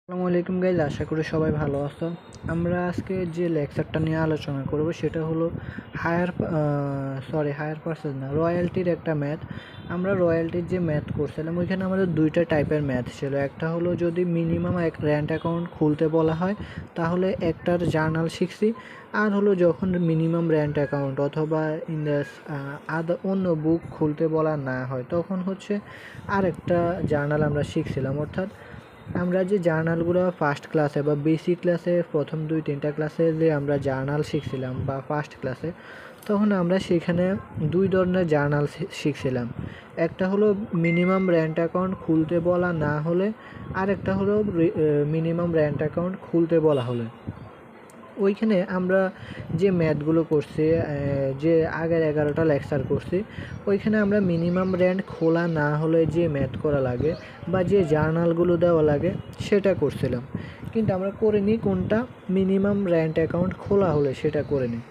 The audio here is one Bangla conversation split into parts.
আসসালামু আলাইকুম গাইজ, আশা করি সবাই ভালো আছো। আমরা আজকে যে লেকচারটা নিয়ে আলোচনা করব সেটা হলো হায়ার পারচেজ না, রয়্যালটির একটা ম্যাথ। আমরা রয়্যালটির যে ম্যাথ করছিলাম ওইখানে আমাদের দুইটা টাইপের ম্যাথ ছিল। একটা হলো যদি মিনিমাম এক রেন্ট অ্যাকাউন্ট খুলতে বলা হয় তাহলে একটার জার্নাল শিখছি, আর হলো যখন মিনিমাম রেন্ট অ্যাকাউন্ট অথবা অন্য বুক খুলতে বলা না হয় তখন হচ্ছে আরেকটা জার্নাল আমরা শিখছিলাম। অর্থাৎ আমরা যে জার্নালগুলো ফার্স্ট ক্লাসে বা বেসিক ক্লাসে প্রথম 2-3টা ক্লাসে যে আমরা জার্নাল শিখছিলাম বা ফার্স্ট ক্লাসে, তখন আমরা সেখানে দুই ধরনের জার্নাল শিখছিলাম। একটা হলো মিনিমাম রেন্ট অ্যাকাউন্ট খুলতে বলা না হলে, আর একটা হলো মিনিমাম রেন্ট অ্যাকাউন্ট খুলতে বলা হলে। ওইখানে আমরা যে ম্যাথগুলো করছি, যে আগের 11টা লেকচার করছি, ওইখানে আমরা মিনিমাম রেন্ট খোলা না হলে যে ম্যাথ করা লাগে বা যে জার্নালগুলো দেওয়া লাগে সেটা করছিলাম। কিন্তু আমরা করিনি কোনটা, মিনিমাম রেন্ট অ্যাকাউন্ট খোলা হলে সেটা করিনি।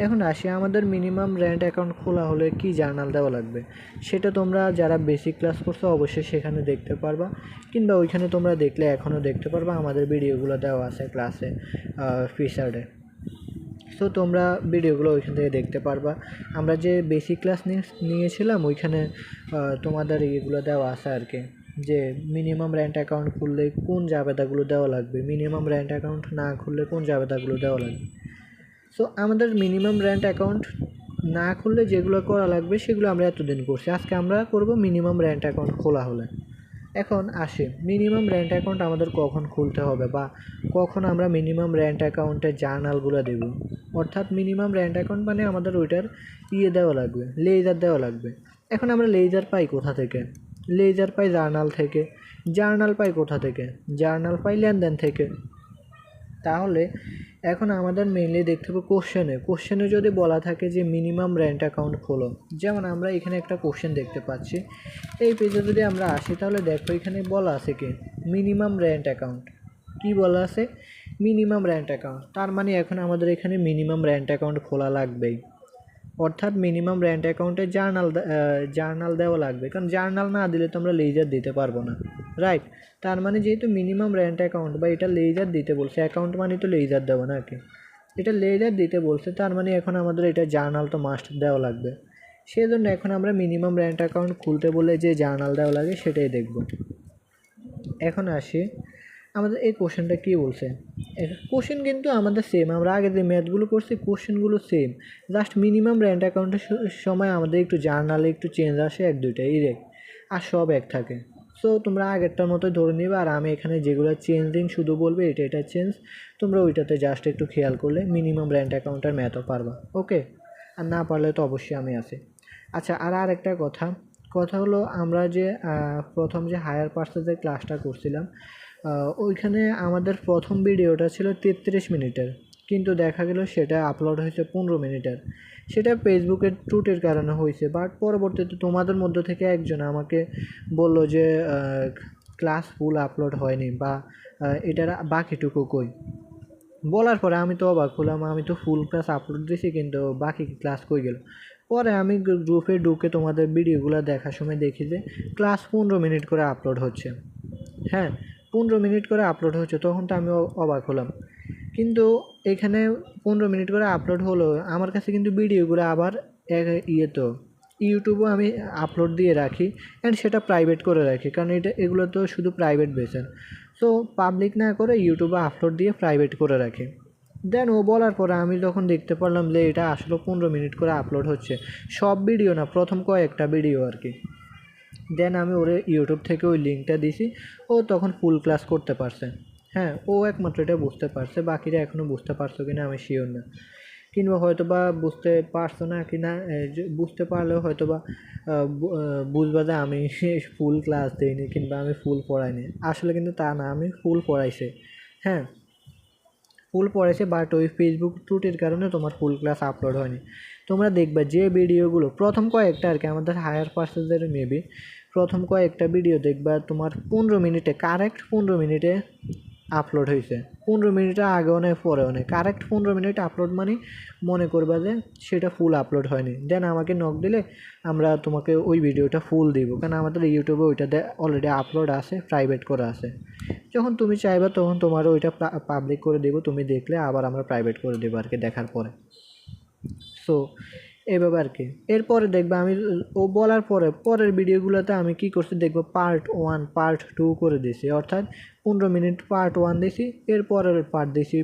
এখন আসি আমাদের মিনিমাম রেন্ট অ্যাকাউন্ট খোলা হলে কি জার্নাল দেওয়া লাগবে। সেটা তোমরা যারা বেসিক ক্লাস করছো অবশ্যই সেখানে দেখতে পারবা, কিংবা ওইখানে তোমরা দেখলে এখনও দেখতে পারবা, আমাদের ভিডিওগুলো দেওয়া আছে ক্লাসে ফিচারে। সো তোমরা ভিডিওগুলো ওইখান থেকে দেখতে পারবা। আমরা যে বেসিক ক্লাস নিয়েছিলাম ওইখানে তোমাদের এগুলো দেওয়া আছে আর কি, যে মিনিমাম রেন্ট অ্যাকাউন্ট খুললে কোন জাবেদাগুলো দেওয়া লাগবে, মিনিমাম রেন্ট অ্যাকাউন্ট না খুললে কোন জাবেদাগুলো দেওয়া লাগবে। সো আমাদের মিনিমাম রেন্ট অ্যাকাউন্ট না খুললে যেগুলো করা লাগবে সেগুলো আমরা এতদিন করছি। আজকে আমরা করব মিনিমাম রেন্ট অ্যাকাউন্ট খোলা হলে। এখন আসে মিনিমাম রেন্ট অ্যাকাউন্ট আমাদের কখন খুলতে হবে বা কখন আমরা মিনিমাম রেন্ট অ্যাকাউন্টের জার্নালগুলো দেব। অর্থাৎ মিনিমাম রেন্ট অ্যাকাউন্ট মানে আমাদের ওইটার দেওয়া লাগবে, লেজার দেওয়া লাগবে। এখন আমরা লেজার পাই কোথা থেকে? লেজার পাই জার্নাল থেকে। জার্নাল পাই কোথা থেকে? জার্নাল পাই লেনদেন থেকে। তাহলে এখন আমাদের মেইনলি দেখতে হবে কোশ্চেনে যদি বলা থাকে যে মিনিমাম রেন্ট অ্যাকাউন্ট খোলো, যেমন আমরা এখানে একটা কোশ্চেন দেখতে পাচ্ছি। এই পেজে যদি আমরা আসি তাহলে দেখো এখানে বলা আছে কি মিনিমাম রেন্ট অ্যাকাউন্ট। কি বলা আছে? Minimum rent account. তার মানে এখন আমাদের এখানে মিনিমাম রেন্ট অ্যাকাউন্ট খোলা লাগবেই। অর্থাৎ মিনিমাম রেন্ট অ্যাকাউন্টে জার্নাল দেওয়া লাগবে, কারণ জার্নাল না দিলে তো আমরা লেজার দিতে পারবো না, রাইট? তার মানে যেহেতু মিনিমাম রেন্ট অ্যাকাউন্ট বা এটা লেজার দিতে বলছে, অ্যাকাউন্ট মানে তো লেজার দেবো না কি, এটা লেজার দিতে বলছে, তার মানে এখন আমাদের এটা জার্নাল তো মাস্ট দেওয়া লাগবে। সেজন্য এখন আমরা মিনিমাম রেন্ট অ্যাকাউন্ট খুলতে বলে যে জার্নাল দেওয়া লাগে সেটাই দেখব। এখন আসি আমাদের এই কোশ্চেনটা কী বলছে। কোশ্চেন কিন্তু আমাদের সেম, আমরা আগে যে ম্যাথগুলো করছি কোশ্চেনগুলো সেম, জাস্ট মিনিমাম রেন্ট অ্যাকাউন্টের সময় আমাদের একটু জার্নালে একটু চেঞ্জ আসে, 1-2টা এই আর সব এক থাকে। সো তোমরা আগেরটার মতো ধরে নিবে, আর আমি এখানে যেগুলো চেঞ্জিং শুধু বলবে এটা চেঞ্জ, তোমরা ওইটাতে জাস্ট একটু খেয়াল করলে মিনিমাম রেন্ট অ্যাকাউন্টের ম্যাথও পারবা। ওকে, আর না পারলে তো অবশ্যই আমি আছি। আচ্ছা, আর একটা কথা হলো আমরা যে প্রথম যে হায়ার পারচেজের ক্লাসটা করছিলাম, ওইখানে আমাদের প্রথম ভিডিওটা ছিল 33 মিনিটের, কিন্তু দেখা গেল সেটা আপলোড হয়েছে 15 মিনিটের। সেটা ফেসবুকের ত্রুটির কারণে হয়েছে, বাট পরবর্তীতে তোমাদের মধ্য থেকে একজন আমাকে বলল যে ক্লাস ফুল আপলোড হয়নি বা এটার বাকিটুকু কই। বলার পরে আমি তো অবাক হলাম, আমি তো ফুল ক্লাস আপলোড দিয়েছি কিন্তু বাকি ক্লাস কই গেল। পরে আমি গ্রুপে ঢুকে তোমাদের ভিডিওগুলো দেখার সময় দেখি যে ক্লাস 15 মিনিট করে আপলোড হচ্ছে। হ্যাঁ, 15 মিনিট করে আপলোড হচ্ছে, তখন তো আমি অবাক হলাম। কিন্তু এখানে 15 মিনিট করে আপলোড হলো, আমার কাছে কিন্তু ভিডিওগুলো আবার তো ইউটিউবেও আমি আপলোড দিয়ে রাখি, অ্যান্ড সেটা প্রাইভেট করে রাখি, কারণ এগুলো তো শুধু প্রাইভেট বেসের। সো পাবলিক না করে ইউটিউবে আপলোড দিয়ে প্রাইভেট করে রাখি। দেন ও বলার পরে আমি যখন দেখতে পারলাম যে এটা আসলে 15 মিনিট করে আপলোড হচ্ছে, সব ভিডিও না, প্রথম কয়েকটা ভিডিও আর কি। দেন আমি ওরে ইউটিউব থেকে ওই লিঙ্কটা দিছি, ও তখন ফুল ক্লাস করতে পারছে। হ্যাঁ, ও একমাত্র এটা বুঝতে পারছে, বাকিরা এখনও বুঝতে পারছো কি না আমি শিওর না, কিংবা হয়তো বা বুঝতে পারছো না কি না, বুঝতে পারলেও হয়তো বা বুঝবা যে আমি ফুল ক্লাস দিইনি কিংবা আমি ফুল পড়াইনি। আসলে কিন্তু তা না, আমি ফুল পড়াইছি। হ্যাঁ, ফুল পড়েছে, বাট ওই ফেসবুক ত্রুটির কারণে তোমার ফুল ক্লাস আপলোড হয়নি। তোমরা দেখবে যে ভিডিওগুলো প্রথম কয়েকটা আর কি, আমাদের হায়ার পার্সেসের মেবি প্রথম কয়েকটা ভিডিও দেখবা তোমার 15 মিনিটে, কারেক্ট 15 মিনিটে আপলোড হয়েছে, 15 মিনিটের আগেও নেই পরেও নেই, কারেক্ট 15 মিনিট আপলোড মানে মনে করবা যে সেটা ফুল আপলোড হয়নি। দেন আমাকে নক দিলে আমরা তোমাকে ওই ভিডিওটা ফুল দিব, কারণ আমাদের ইউটিউবে ওইটাতে অলরেডি আপলোড আছে, প্রাইভেট করা আছে। যখন তুমি চাইবা তখন তোমার ওইটা পাবলিক করে দেবো, তুমি দেখলে আবার আমরা প্রাইভেট করে দেবো আর কি দেখার পরে। সো এভাবে আর কি। এরপরে দেখবে আমি ও বলার পরে পরের ভিডিওগুলোতে আমি কি করছি দেখবো, পার্ট 1 পার্ট 2 করে দিয়েছি, অর্থাৎ 15 মিনিট পার্ট 1 দিয়েছি, এরপরের পার্ট দিয়েছি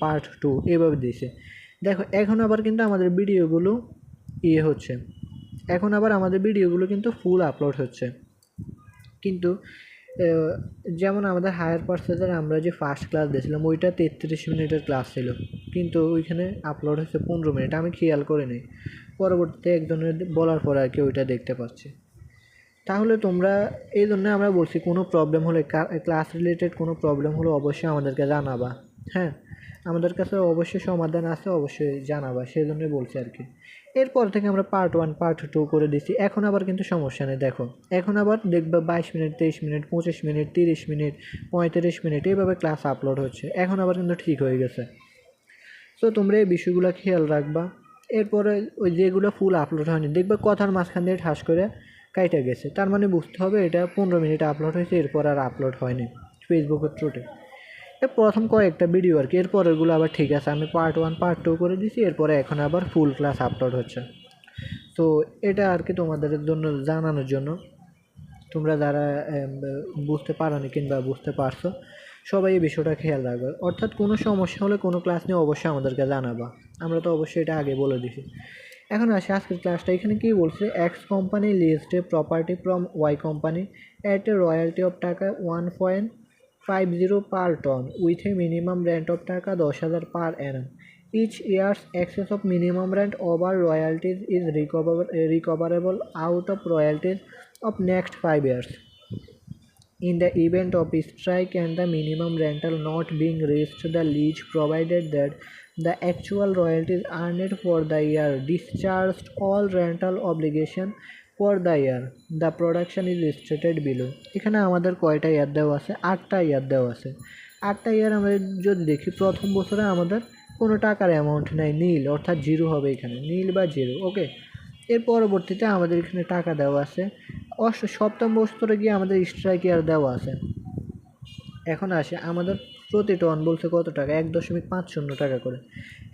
পার্ট 2, এভাবে দিয়েছি। দেখো এখন আবার কিন্তু আমাদের ভিডিওগুলো হচ্ছে, এখন আবার আমাদের ভিডিওগুলো কিন্তু ফুল আপলোড হচ্ছে। কিন্তু যেমন আমাদের হায়ার পার্সেসের আমরা যে ফার্স্ট ক্লাস দিয়েছিলাম ওইটা 33 মিনিটের ক্লাস ছিল, কিন্তু ওইখানে আপলোড হচ্ছে 15 মিনিট, আমি খেয়াল করে নিই, পরবর্তীতে একজনের বলার পর আর কি ওইটা দেখতে পাচ্ছি। তাহলে তোমরা এই জন্য আমরা বলছি কোনো প্রবলেম হলে, ক্লাস রিলেটেড কোনো প্রবলেম হলে অবশ্যই আমাদেরকে জানাবা। হ্যাঁ, আমাদের কাছে অবশ্যই সমাধান আছে, অবশ্যই জানাবা, সেই জন্যই বলছি আর কি। এরপর থেকে আমরা পার্ট 1 পার্ট 2 করে দিচ্ছি। এখন আবার কিন্তু সমস্যা নেই, দেখো এখন আবার দেখবে 22 minute 23 minute 25 minute 30 minute 35 minute এইভাবে ক্লাস আপলোড হচ্ছে, এখন আবার কিন্তু ঠিক হয়ে গেছে। সো তোমরা এই বিষয়গুলো খেয়াল রাখবা। এরপরে ওই যেগুলো ফুল আপলোড হয়নি দেখবে কথার মাঝখান দিয়ে ঠাস করে কাইটা গেছে, তার মানে বুঝতে হবে এটা 15 মিনিট আপলোড হয়েছে, এরপর আর আপলোড হয়নি ফেসবুকের থ্রুতে। প্রথম কয়েকটা ভিডিও আর কি, এরপরেরগুলো আবার ঠিক আছে, আমি পার্ট 1 পার্ট 2 করে দিছি, এরপরে এখন আবার ফুল ক্লাস আপলোড হচ্ছে। তো এটা আর কি তোমাদের জন্য জানানোর জন্য, তোমরা যারা বুঝতে পারোনি কিংবা বুঝতে পারছো সবাই এই বিষয়টা খেয়াল রাখবে। অর্থাৎ কোনো সমস্যা হলে কোনো ক্লাস নিয়ে অবশ্যই আমাদেরকে জানাবা, আমরা তো অবশ্যই এটা আগে বলে দিছি। এখন আসি আজকের ক্লাসটা, এখানে কি বলছে, X company leased a property from Y company at a royalty of টাকা 1.50 per ton with a minimum rent of টাকা 10,000 পার annum. Each year's excess of minimum rent over royalties is recoverable out of royalties of next 5 years. In the event of a strike and the minimum rental not being reached, the lease provided that the actual royalties earned for the year discharged all rental obligation for the year. The production is stated below. এখানে আমাদের কয়টা ইয়ার দেওয়া আছে, 8টা ইয়ার দেওয়া আছে। 8টা ইয়ার আমরা যদি দেখি, প্রথম বছরে আমাদের কোনো টাকার অ্যামাউন্ট নাই, নীল, অর্থাৎ জিরো হবে এখানে, নীল বা জিরো। ওকে, এর পরবর্তীতে আমাদের এখানে টাকা দেওয়া আছে, সপ্তম বছরে গিয়ে আমাদের স্ট্রাইক ইয়ার দেওয়া আছে। এখন আসে আমাদের প্রতি টন বলছে কত টাকা, 1.50 টাকা করে।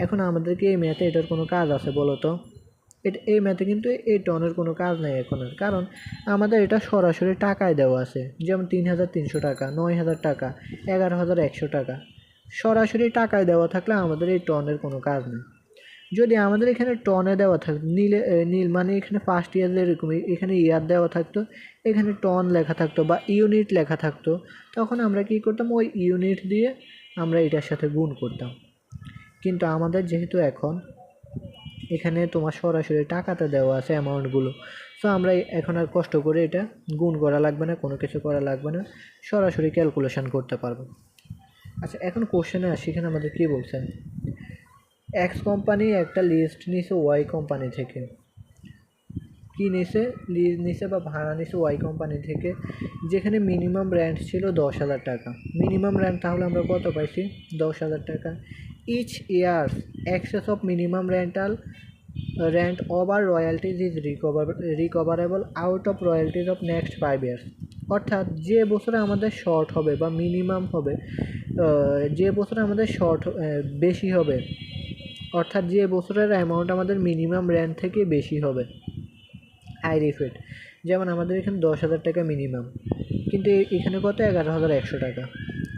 এখন আমাদেরকে এই ম্যাথে এটার কোনো কাজ আছে বলো তো? এই ম্যাথে কিন্তু এই টনের কোনো কাজ নেই এখন আর, কারণ আমাদের এটা সরাসরি টাকায় দেওয়া আছে, যেমন 3,300 টাকা, 9,000 টাকা, 11,100 টাকা, সরাসরি টাকায় দেওয়া থাকলে আমাদের এই টনের কোনো কাজ নেই। যদি আমাদের এখানে টনে দেওয়া থাকতো, নীল মানে এখানে ফার্স্ট ইয়ার যেরকম এখানে ইয়ার দেওয়া থাকতো, এখানে টন লেখা থাকতো বা ইউনিট লেখা থাকতো, তখন আমরা কী করতাম, ওই ইউনিট দিয়ে আমরা এটার সাথে গুণ করতাম। কিন্তু আমাদের যেহেতু এখন এখানে তোমার সরাসরি টাকাতে দেওয়া আছে অ্যামাউন্টগুলো, সো আমরা এখন আর কষ্ট করে এটা গুণ করা লাগবে না, কোনো কিছু করা লাগবে না, সরাসরি ক্যালকুলেশন করতে পারবো। আচ্ছা, এখন কোশ্চেনে আসি, এখানে আমাদের কী বলছেন, এক্স কোম্পানি একটা লিস্ট নিছে ওয়াই কোম্পানি থেকে, কী নিছে, লিজ নিছে বা ভাড়া নিছে ওয়াই কোম্পানি থেকে, যেখানে মিনিমাম রেন্ট ছিল 10,000 টাকা। মিনিমাম রেন্ট তাহলে আমরা কত পাইছি, 10,000 টাকা। Each years excess of minimum rent over royalties is recoverable out of royalties of next 5 years. অর্থাৎ যে বছরে আমাদের শর্ট হবে বা মিনিমাম হবে, যে বছরে আমাদের শর্ট বেশি হবে, অর্থাৎ যে বছরের অ্যামাউন্ট আমাদের মিনিমাম রেন্ট থেকে বেশি হবে, আই রিপিট, যেমন আমাদের এখানে 10,000 টাকা মিনিমাম, কিন্তু এখানে কত, 11,100 টাকা।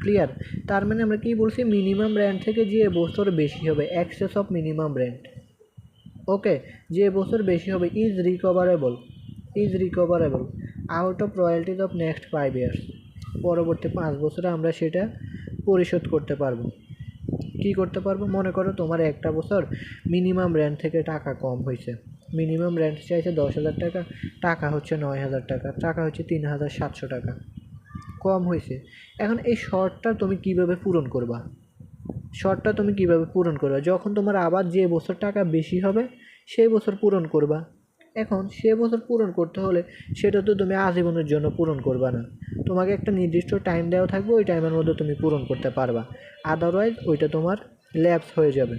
ক্লিয়ার? তার মানে আমরা কি বলছি, মিনিমাম রেন্ট থেকে যে বছর বেশি হবে, excess of minimum rent, okay, যে বছর বেশি হবে, is recoverable out of royalties of next 5 years. পরবর্তী 5 বছরে আমরা সেটা পরিশোধ করতে পারবো। কি করতে পারবো, মনে করো তোমার একটা বছর মিনিমাম রেন্ট থেকে টাকা কম হয়েছে, মিনিমাম রেন্ট চাইছে 10,000 টাকা, টাকা হচ্ছে 9,000 টাকা, টাকা হচ্ছে 3,700 টাকা, কম হয়েছে। এখন এই শর্টটা তুমি কিভাবে পূরণ করবা, যখন তোমার আবার যে বছর টাকা বেশি হবে সেই বছর পূরণ করবা। এখন সে বছর পূরণ করতে হলে সেটা তো তুমি আজীবনের জন্য পূরণ করবা না, তোমাকে একটা নির্দিষ্ট টাইম দেওয়া থাকবে, ওই টাইমের মধ্যে তুমি পূরণ করতে পারবা, আদারওয়াইজ ওইটা তোমার ল্যাপস হয়ে যাবে।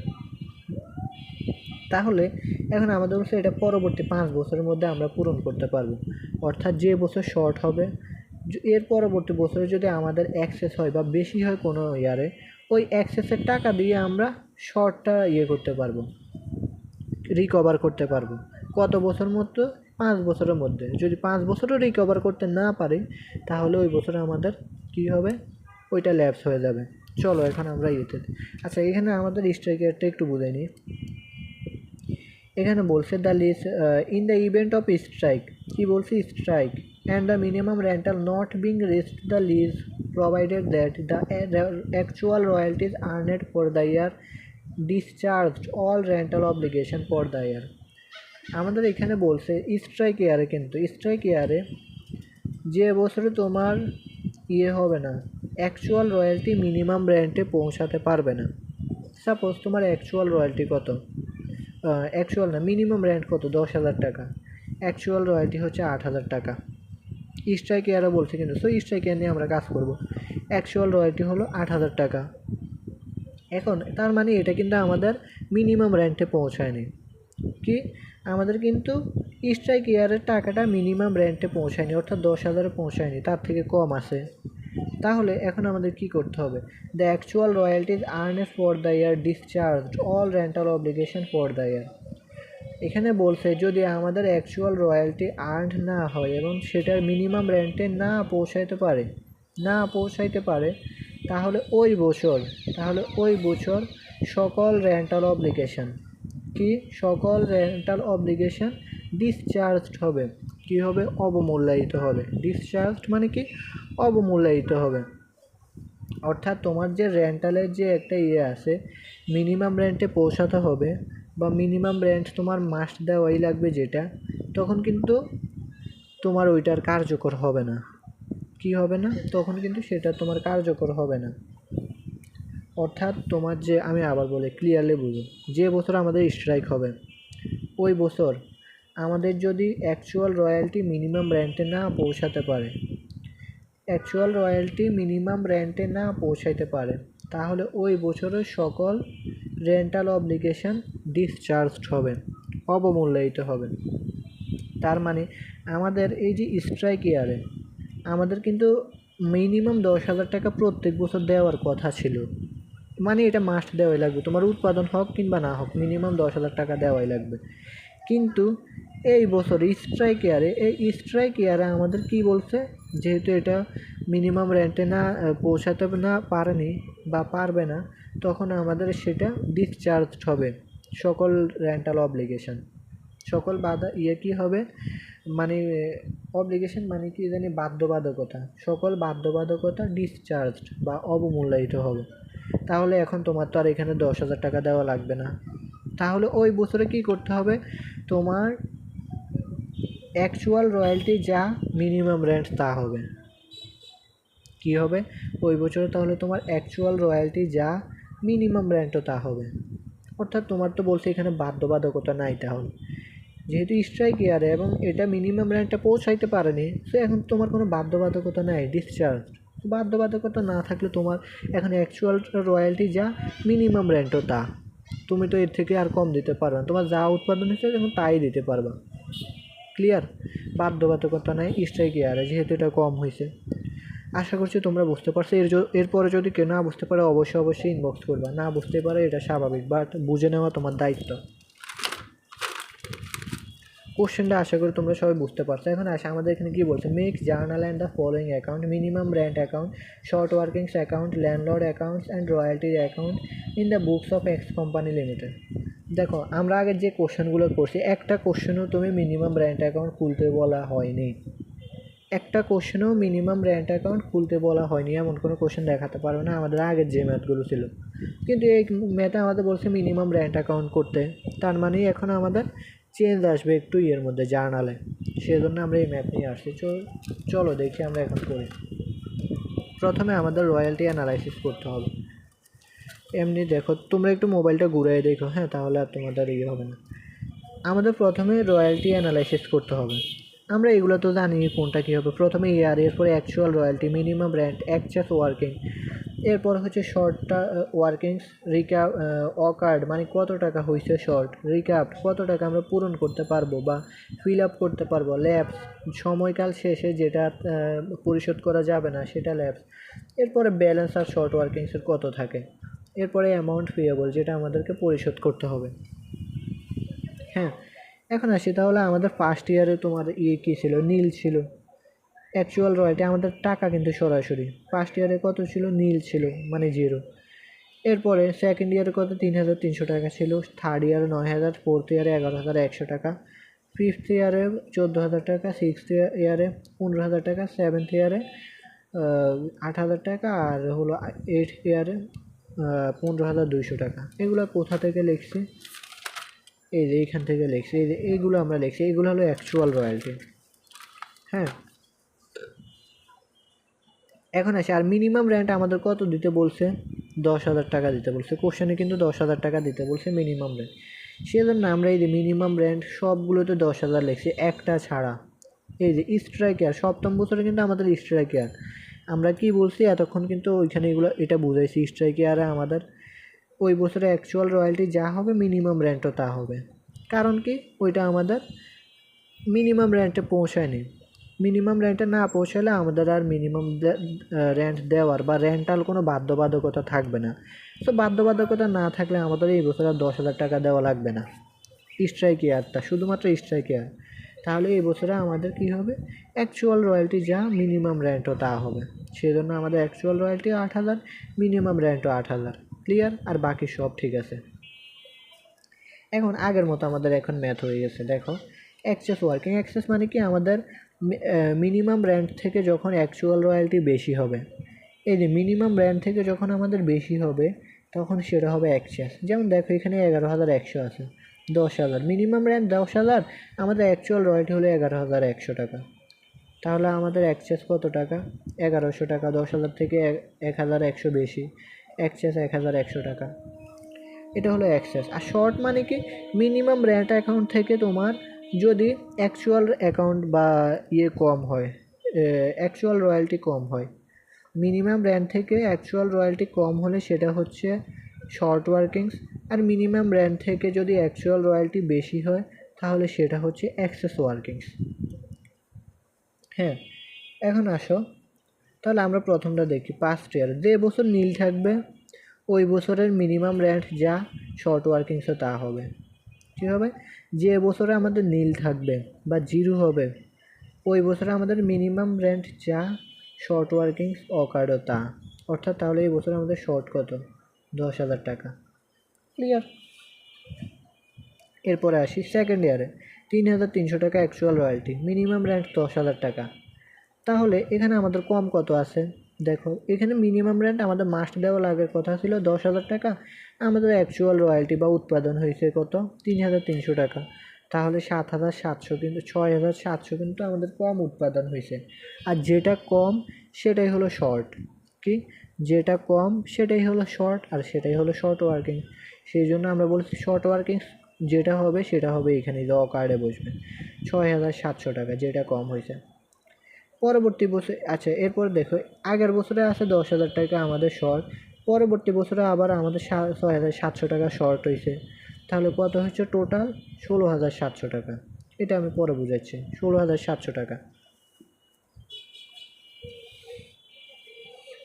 তাহলে এখন আমাদের বলছে এটা পরবর্তী 5 বছরের মধ্যে আমরা পূরণ করতে পারবো, অর্থাৎ যে বছর শর্ট হবে এর পরবর্তী বছরে যদি আমাদের অ্যাক্সেস হয় বা বেশি হয় কোনো ইয়ারে, ওই অ্যাক্সেসের টাকা দিয়ে আমরা শর্টটা করতে পারবো, রিকভার করতে পারবো। কত বছর মধ্যে? 5 বছরের মধ্যে। যদি 5 বছরও রিকভার করতে না পারি তাহলে ওই বছরে আমাদের কী হবে, ওইটা ল্যাপস হয়ে যাবে। চলো এখন আমরা আচ্ছা এখানে আমাদের স্ট্রাইকারটা একটু বুঝে নিই। এখানে বলছে the lease in the event of strike, কী বলছে, strike and the minimum rental not being reached the lease provided that the actual royalties earned for the year discharged all rental obligation for the year. আমাদের এখানে বলছে স্ট্রাইক ইয়ারে, কিন্তু স্ট্রাইক ইয়ারে যে বছরে তোমার হবে না, অ্যাকচুয়াল রয়্যালটি মিনিমাম রেন্টে পৌঁছাতে পারবে না। সাপোজ তোমার অ্যাকচুয়াল রয়্যালটি কত, অ্যাকচুয়াল না মিনিমাম রেন্ট কত, 10,000 টাকা, অ্যাকচুয়াল রয়্যালটি হচ্ছে 8,000 টাকা। স্ট্রাইক ইয়ারে বলছে কিন্তু, সো স্ট্রাইক ইয়ার নিয়ে আমরা কাজ করব। অ্যাকচুয়াল রয়্যালটি হলো 8,000 টাকা। এখন তার মানে এটা কিন্তু আমাদের মিনিমাম রেন্টে পৌঁছায়নি, কি আমাদের কিন্তু স্ট্রাইক ইয়ারের টাকাটা মিনিমাম রেন্টে পৌঁছায়নি, অর্থাৎ 10,000-এ পৌঁছায়নি, তার থেকে কম আছে। তাহলে এখন আমাদের কি করতে হবে, the actual royalties earned for the year discharged all rental obligation for the year. এখানে বলছে যদি আমাদের অ্যাকচুয়াল রয়্যালটি আর্নড না হয় এবং সেটার মিনিমাম রেন্টে না পৌঁছাইতে পারে তাহলে ওই বছর সকল রেন্টাল অব্লিগেশন ডিসচার্জড হবে, কি হবে, অবমূল্যায়িত হবে। ডিসচার্জড মানে কি, অবমূল্যায়িত হবে। অর্থাৎ তোমার যে রেন্টালের যে একটা আছে, মিনিমাম রেন্টে পৌঁছাতে হবে বা মিনিমাম রেন্ট তোমার মাস্ট দেওয়াই লাগবে যেটা, তখন কিন্তু তোমার ওইটার কার্যকর হবে না। কি হবে না? তখন কিন্তু সেটা তোমার কার্যকর হবে না। অর্থাৎ তোমার যে, আমি আবার বলি ক্লিয়ারলি বুঝো, যে বছর আমাদের স্ট্রাইক হবে ওই বছর আমাদের যদি অ্যাকচুয়াল রয়্যালটি মিনিমাম রেন্টে না পৌঁছাইতে পারে তাহলে ওই বছরের সকল রেন্টাল অব্লিগেশন ডিসচার্জড হবে, অবমূল্যায়িত হবে। তার মানে আমাদের এই যে স্ট্রাইক ইয়ারে আমাদের কিন্তু মিনিমাম 10,000 টাকা প্রত্যেক বছর দেওয়ার কথা ছিল, মানে এটা মাস্ট দেওয়াই লাগবে, তোমার উৎপাদন হোক কিংবা না হোক মিনিমাম 10,000 টাকা দেওয়াই লাগবে। কিন্তু এই বছর স্ট্রাইক ইয়ারে আমাদের কি বলছে, যেহেতু এটা মিনিমাম রেন্টে পৌঁছাতে পারেনি বা পারবে না, তখন আমাদের সেটা ডিসচার্জড হবে সকল রেন্টাল অব্লিগেশন, সকল কি হবে, মানে অব্লিগেশন মানে কি জানি, বাধ্যবাধকতা, সকল বাধ্যবাধকতা ডিসচার্জড বা অবমূল্যায়িত হবে। তাহলে এখন তোমার তো আর এখানে 10,000 টাকা দেওয়া লাগবে না। তাহলে ওই বছরে কি করতে হবে, তোমার অ্যাকচুয়াল রয়্যালটি যা মিনিমাম রেন্ট তা হবে, কি হবে ওই বছরে, তাহলে তোমার অ্যাকচুয়াল রয়্যালটি যা মিনিমাম রেন্টও তা হবে। অর্থাৎ তোমার তো বলছে এখানে বাধ্যবাধকতা নাই, তাহলে যেহেতু স্ট্রাইক ইয়ারে এবং এটা মিনিমাম রেন্টটা পৌঁছাইতে পারেনি, সো এখন তোমার কোনো বাধ্যবাধকতা নাই, ডিসচার্জ। বাধ্যবাধকতা না থাকলে তোমার এখন অ্যাকচুয়াল রয়্যালটি যা মিনিমাম রেন্টও তা, তুমি তো এর থেকে আর কম দিতে পারবে না, তোমার যা উৎপাদন হচ্ছে এখন তাই দিতে পারবা। ক্লিয়ার? বাধ্যবাধকতা নাই স্ট্রাইক ইয়ারে, যেহেতু এটা কম হয়েছে। আশা করছি তোমরা বুঝতে পারছো। এরপরে যদি কেউ না বুঝতে পারে অবশ্যই ইনবক্স করবা, না বুঝতে পারে এটা স্বাভাবিক, বাট বুঝে নেওয়া তোমার দায়িত্ব। কোশ্চেনটা আশা করি তোমরা সবাই বুঝতে পারছো। এখন আমাদের এখানে কি বলছে, make journal and the following account, minimum rent account, short workings account, landlord accounts and royalties account in the books of X company limited. দেখো আমরা আগে যে কোশ্চেনগুলো করছি একটা কোশ্চেনও তুমি মিনিমাম রেন্ট অ্যাকাউন্ট খুলতে বলা হয়নি, এমন কোনো কোশ্চেন দেখাতে পারবে না আমাদের আগের যে ম্যাথগুলো ছিল। কিন্তু এই ম্যাথে আমাদের বলছে মিনিমাম রেন্ট অ্যাকাউন্ট করতে, তার মানে এখন আমাদের চেঞ্জ আসবে একটু ইয়ের মধ্যে, জার্নালে, সেজন্য আমরা এই ম্যাথ নিয়ে আসছি। চলো দেখি আমরা এখন করি। প্রথমে আমাদের রয়্যালটি অ্যানালাইসিস করতে হবে। এমনি দেখো তোমরা একটু মোবাইলটা ঘুরাই দেখো, হ্যাঁ, তাহলে আর তোমাদের হবে না। আমাদের প্রথমে রয়্যালটি অ্যানালাইসিস করতে হবে। আমরা এগুলো তো জানি কোনটা কী হবে। প্রথমে ইয়ার, এরপরে actual royalty, minimum rent, excess working, এরপর হচ্ছে শর্টটা ওয়ার্কিংস, রিক্যাপ, অকার্ড মানে কত টাকা হয়েছে শর্ট, রিক্যাপ কত টাকা আমরা পূরণ করতে পারবো বা ফিল আপ করতে পারবো, ল্যাপস সময়কাল শেষে যেটা পরিশোধ করা যাবে না সেটা ল্যাপস, এরপরে ব্যালেন্স আর শর্ট ওয়ার্কিংসের কত থাকে, এরপরে অ্যামাউন্ট পেয়েবল যেটা আমাদেরকে পরিশোধ করতে হবে। হ্যাঁ, এখন আসি তাহলে আমাদের ফার্স্ট ইয়ারে তোমার কী ছিল, নীল ছিল। অ্যাকচুয়াল রয়্যালটি আমাদের টাকা কিন্তু সরাসরি ফার্স্ট ইয়ারে কত ছিল, নীল ছিল মানে 0। এরপরে সেকেন্ড ইয়ারে কত, 3,300 টাকা ছিল, থার্ড ইয়ারে 9,000, ফোর্থ ইয়ারে 11,100 টাকা, ফিফথ ইয়ারে 14,000 টাকা, সিক্সথ ইয়ারে 15,000 টাকা, সেভেন্থ ইয়ারে 8,000 টাকা, আর হলো এইটথ ইয়ারে 15,200 টাকা। এগুলো কোথা থেকে লিখছি, এই যে এইখান থেকে লিখছি, এই যে এইগুলো আমরা লিখছি, এইগুলো হলো অ্যাকচুয়াল রয়্যালটি। হ্যাঁ, এখন আসে আর মিনিমাম রেন্ট আমাদের কত দিতে বলছে, 10,000 টাকা দিতে বলছে। কোশ্চেনে কিন্তু 10,000 টাকা দিতে বলছে মিনিমাম রেন্ট, সেজন্য আমরা এই যে মিনিমাম রেন্ট সবগুলোতে 10,000 লিখছি, একটা ছাড়া। এই যে স্ট্রাইকার সপ্তম বছরে কিন্তু আমাদের স্ট্রাইকার, আমরা কি বলছি এতক্ষণ কিন্তু ওইখানে এগুলো এটা বুঝাইছি, স্ট্রাইকারে আমাদের ওই বছরে অ্যাকচুয়াল রয়্যালটি যা হবে মিনিমাম রেন্টও তা হবে। কারণ কি, ওইটা আমাদের মিনিমাম রেন্টে পৌঁছায়নি। মিনিমাম রেন্টে না পৌঁছালে আমাদের আর মিনিমাম রেন্ট দেওয়ার বা রেন্টাল কোনো বাধ্যবাধকতা থাকবে না। সো বাধ্যবাধকতা না থাকলে আমাদের এই বছর আর 10,000 টাকা দেওয়া লাগবে না স্ট্রাইক ইয়ারটা, শুধুমাত্র স্ট্রাইক ইয়ার। তাহলে এই বছরে আমাদের কি হবে, অ্যাকচুয়াল রয়্যালটি যা মিনিমাম রেন্টও তা হবে। সেজন্য আমাদের অ্যাকচুয়াল রয়্যালটি 8,000, মিনিমাম রেন্টও 8,000। ক্লিয়ার? আর বাকি সব ঠিক আছে। এখন আগের মতো আমাদের এখন ম্যাথ হয়ে গেছে। দেখো, এক্সেস ওয়ার্কিং, এক্সেস মানে কি, আমাদের মিনিমাম রেন্ট থেকে যখন অ্যাকচুয়াল রয়্যালটি বেশি হবে, এই যে মিনিমাম রেন্ট থেকে যখন আমাদের বেশি হবে তখন সেটা হবে এক্সেস। যেমন দেখো এখানে 11,100 আছে, 10,000 মিনিমাম রেন্ট, 10,000 আমাদের অ্যাকচুয়াল রয়্যালটি হলো 11,100 টাকা। তাহলে আমাদের এক্সেস কত টাকা, 1,100 টাকা। 10,000 থেকে 1,100 বেশি, এক্সেস 1,100 টাকা। এটা হলো এক্সেস। আর শর্ট মানে কি, মিনিমাম রেন্ট অ্যাকাউন্ট থেকে তোমার যদি অ্যাকচুয়াল অ্যাকাউন্ট বা কম হয়, অ্যাকচুয়াল রয়্যালটি কম হয়, মিনিমাম রেন্ট থেকে অ্যাকচুয়াল রয়্যালটি কম হলে সেটা হচ্ছে শর্ট ওয়ার্কিংস। আর মিনিমাম রেন্ট থেকে যদি অ্যাকচুয়াল রয়্যালটি বেশি হয় তাহলে সেটা হচ্ছে এক্সেস ওয়ার্কিংস। হ্যাঁ, এখন আসো তাহলে আমরা প্রথমটা দেখি, পাস্ট ইয়ার। যে বছর নীল থাকবে ওই বছরের মিনিমাম রেন্ট যা শর্ট ওয়ার্কিংসে তা হবে। কী হবে, যে বছরে আমাদের নীল থাকবে বা 0 হবে ওই বছরে আমাদের মিনিমাম রেন্ট যা শর্ট ওয়ার্কিংস অকার্ডও তা। অর্থাৎ তাহলে এই বছরে আমাদের শর্ট কত, 10,000 টাকা। ক্লিয়ার? এরপরে আসি সেকেন্ড ইয়ারে, 3,300 টাকা অ্যাকচুয়াল রয়্যালটি, মিনিমাম রেন্ট 10,000 টাকা। তাহলে এখানে আমাদের কম কত আছে, দেখো এখানে মিনিমাম রেন্ট আমাদের মাস্ট দেওয়া লাগার কথা ছিল 10,000 টাকা, আমাদের অ্যাকচুয়াল রয়্যালটি বা উৎপাদন হয়েছে কত, 3,300 টাকা। তাহলে 7,700 কিন্তু 6,700 কিন্তু আমাদের কম উৎপাদন হয়েছে। আর যেটা কম সেটাই হলো শর্ট। কি, যেটা কম সেটাই হলো শর্ট, আর সেটাই হলো শর্ট ওয়ার্কিং। সেই জন্য আমরা বলছি শর্ট ওয়ার্কিং যেটা হবে সেটা হবে এখানে, র কার্ডে বসবে 6,700 টাকা, যেটা কম হয়েছে। পরবর্তী বছর, আচ্ছা এরপর দেখো আগের বছরে আছে 10,000 টাকা আমাদের শর্ট, পরবর্তী বছরে আবার আমাদের 6,700 টাকা শর্ট হয়েছে। তাহলে কত হচ্ছে টোটাল, 16,700 টাকা। এটা আমি পরে বুঝাচ্ছি, 16,700 টাকা।